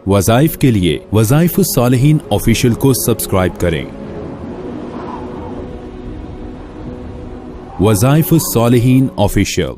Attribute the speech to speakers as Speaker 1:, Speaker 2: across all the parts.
Speaker 1: वज़ाइफ के लिए वज़ाइफ सालिहीन ऑफिशियल को सब्सक्राइब करें। वज़ाइफ सालिहीन ऑफिशियल।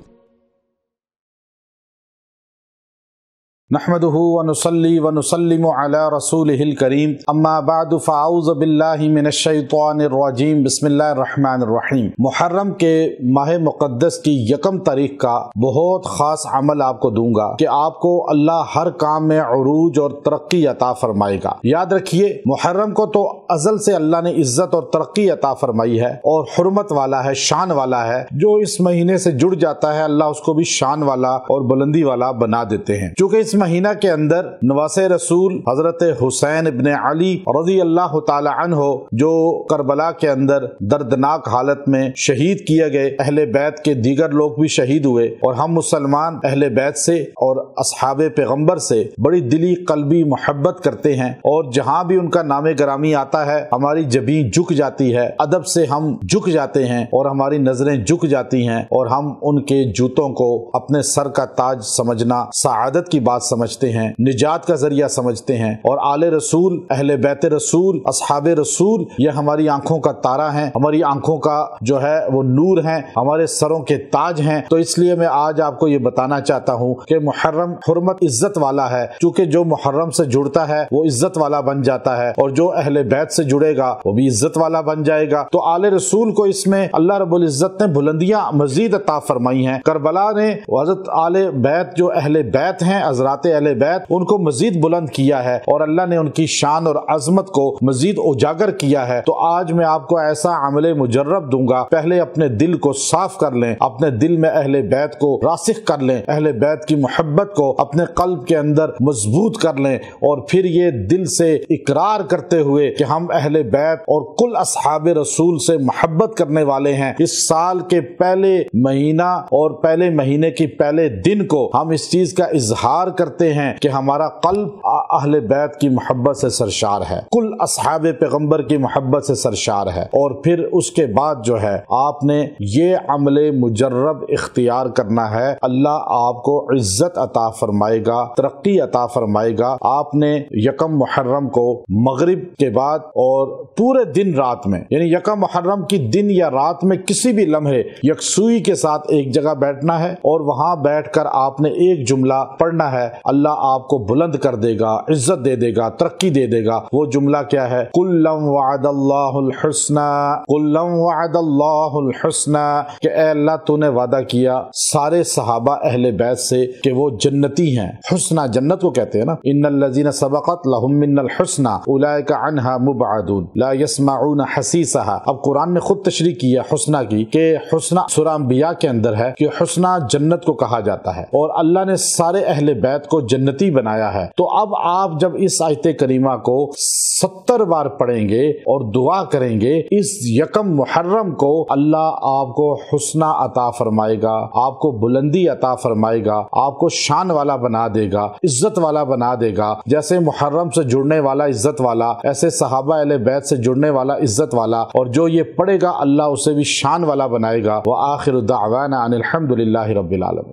Speaker 2: नहमदुहु व नुसल्ली व नुसल्लिमु अला रसूलिहिल करीम, अम्मा बअदु फ़अऊज़ु बिल्लाहि मिनश शैतानिर रजीम, बिस्मिल्लाहिर रहमानिर रहीम। मुहर्रम के माह मुक़द्दस की यकम तारीख का बहुत ख़ास अमल आपको दूंगा कि आपको अल्लाह हर काम में उरूज और तरक्की अता फरमाएगा। याद रखिए, मुहर्रम को तो अज़ल से अल्लाह ने इज्जत और तरक्की अता फरमाई है और हुर्मत वाला है, शान वाला है। जो इस महीने से जुड़ जाता है अल्लाह उसको भी शान वाला और बुलंदी वाला बना देते हैं। चूँकि इस महीना के अंदर नवासे रसूल हजरत हुसैन इब्ने अली रज़ी अल्लाह ताला अन्हो जो करबला के अंदर दर्दनाक हालत में शहीद किए गए, अहले बैत के दीगर लोग भी शहीद हुए और हम मुसलमान अहले बैत से और असहाबे पैगंबर से बड़ी दिली कल्बी मोहब्बत करते हैं और जहाँ भी उनका नामे गरामी आता है हमारी जबीं झुक जाती है, अदब से हम झुक जाते हैं और हमारी नजरें झुक जाती हैं और हम उनके जूतों को अपने सर का ताज समझना, सआदत की बात समझते हैं, निजात का जरिया समझते हैं। और आले रसूल, अहले बैत रसूल, असहाबे रसूल ये हमारी आंखों का तारा हैं, हमारी आंखों का जो है वो नूर हैं, हमारे सरों के ताज हैं। तो इसलिए मैं आज आपको ये बताना चाहता हूँ कि मुहर्रम हुर्मत इज्जत वाला है। चूंकि जो मुहर्रम से जुड़ता है वो इज्जत वाला बन जाता है और जो अहले बैत से जुड़ेगा वो भी इज्जत वाला बन जाएगा। तो आले रसूल को इसमें अल्लाह रब्बुल इज्जत ने बुलंदियां मजीद अता फरमाई हैं। करबला ने हज़रत आले बैत जो अहले बैत हैं, हज़रात अहले बैत, उनको मजीद बुलंद किया है और अल्लाह ने उनकी शान और अजमत को मजीद उजागर किया है। तो आज मैं आपको ऐसा अमले मुजर्रब दूंगा। पहले अपने दिल को साफ कर लें, अपने दिल में अहले बैत को रासिख कर लें, अहले बैत की मोहब्बत को अपने कल्ब के अंदर मजबूत कर लें और फिर ये दिल से इकरार करते हुए कि हम अहले बैत और कुल असहाबे रसूल से मोहब्बत करने वाले हैं। इस साल के पहले महीना और पहले महीने की पहले दिन को हम इस चीज का इजहार करते हैं कि हमारा कल्ब अहले बैत की मोहब्बत से सरशार है, कुल असहाबे पैगंबर की मोहब्बत से सरशार है। और फिर उसके बाद जो है आपने ये अमले मुजर्रब इख्तियार करना है, अल्लाह आपको इज्जत अता फरमाएगा, तरक्की अता फरमाएगा। आपने यकम मुहर्रम को मगरिब के बाद और पूरे दिन रात में, यानी यकम मुहर्रम की दिन या रात में किसी भी लम्हे यकसुई के साथ एक जगह बैठना है और वहां बैठकर आपने एक जुमला पढ़ना है। अल्लाह आपको बुलंद कर देगा, इज्जत दे देगा, तरक्की दे देगा। वो जुमला क्या है? कुल्लम वअदल्लाहुल हुस्ना, कुल्लम वअदल्लाहुल हुस्ना, कि ऐ अल्लाह तूने वादा किया सारे सहाबा अहले बैत से कि वो जन्नती हैं। हुस्ना जन्नत को कहते हैं ना, इन्नल लज़ीना सबक़त लहुम मिनल हुस्ना उलाइका अन्हा मुबअदून ला यस्मऊना हसीसहा। अब कुरान ने खुद तशरीह की है हुस्ना की, कि हुस्ना सूरह अंबिया के अंदर है कि हुस्ना जन्नत को कहा जाता है और अल्लाह ने सारे अहले बैत को जन्नती बनाया है। तो अब आप जब इस आयत करीमा को 70 बार पढ़ेंगे और दुआ करेंगे, इस यकम मुहर्रम को अल्लाह आपको हुस्ना अता फरमाएगा, आपको बुलंदी अता फरमाएगा, आपको शान वाला बना देगा, इज्जत वाला बना देगा। जैसे मुहर्रम से जुड़ने वाला इज्जत वाला, ऐसे सहाबा अहले बैत से जुड़ने वाला इज्जत वाला, और जो ये पढ़ेगा अल्लाह उसे भी शान वाला बनाएगा। व आखिरु दाअवाना अनिल हम्दुलिल्लाहि रब्बिल आलमीन।